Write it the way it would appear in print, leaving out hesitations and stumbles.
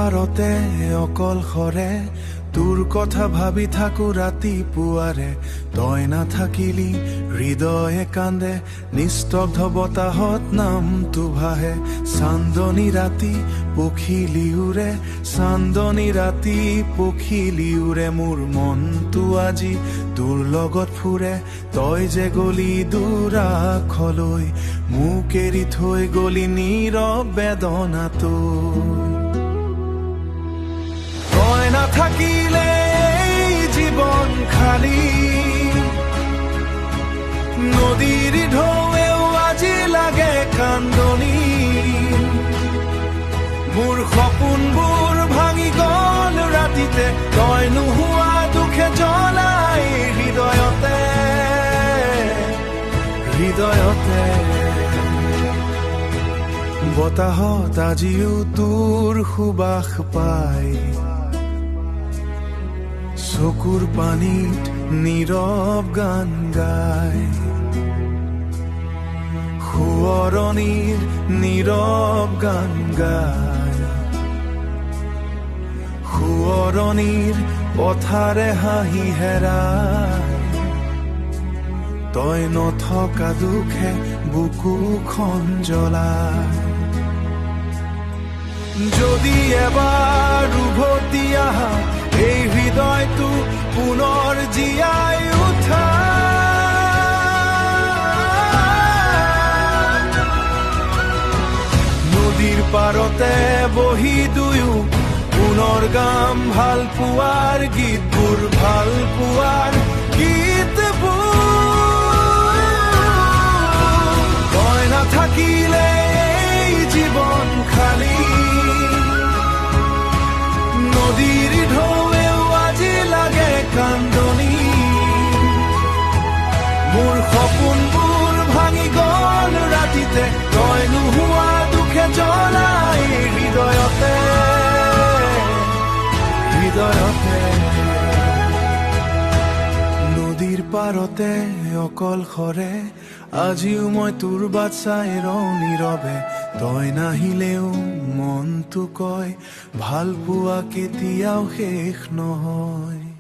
পাৰতে অকলশৰে তোৰ কথা ভাবি থাকো ৰাতিপুৱাৰে। তই নাথাকিলি হৃদয়ে কান্দে, নিস্তব্ধ বতাহত নামটো ভাহে। চান্দনী ৰাতি পখিলি উৰে, চান্দনী ৰাতি পখিলি উৰে। মোৰ মনটো আজি তোৰ লগত ফুৰে। তই যে গলি দুৰাখলৈ, মোক এৰি থৈ গলি নীৰৱ বেদনাটো। তই নাথাকিলে এই জীৱন খালী, নদীৰ ঢৌৱেও আজি লাগে কান্দনি। মোৰ সপোনবোৰ ভাঙি গল ৰাতিতে, তই নোহোৱা দুখে জ্বলাই হৃদয়তে, হৃদয়তে। বতাহত আজিও তোৰ সুবাস পায়, চকুৰ পানীত নীৰৱ গান গায়। সোঁৱৰণিৰ নীৰৱ গান গায়, সোঁৱৰণিৰ পথাৰে হাঁহি হেৰায়। তই নথকা দুখে বুকুখন জ্বলায়। যদি এবাৰ উভতি আহা এই হৃদয়টো পুনৰ জীয়াই উঠা। নদীৰ পাৰতে বহি দুয়ো পুনৰ গাম ভাল পোৱাৰ গীতবোৰ, ভাল পোৱাৰ গীতবোৰ। তই নাথাকিলে এই জীৱন খালী, নদীৰ ঢৌৱেও আজি লাগে কান্দনি। মোৰ সপোনবোৰ ভাঙি গল ৰাতিতে, তই নোহোৱা দুখে জ্বলাই হৃদয়তে, হৃদয়তে। নদীৰ পাৰতে অকলশৰে আজিও মই তোৰ বাট চাই ৰওঁ নীৰৱে। তই নাহিলেও মনটো কয় ভাল পোৱা কেতিয়াও শেষ নহয়।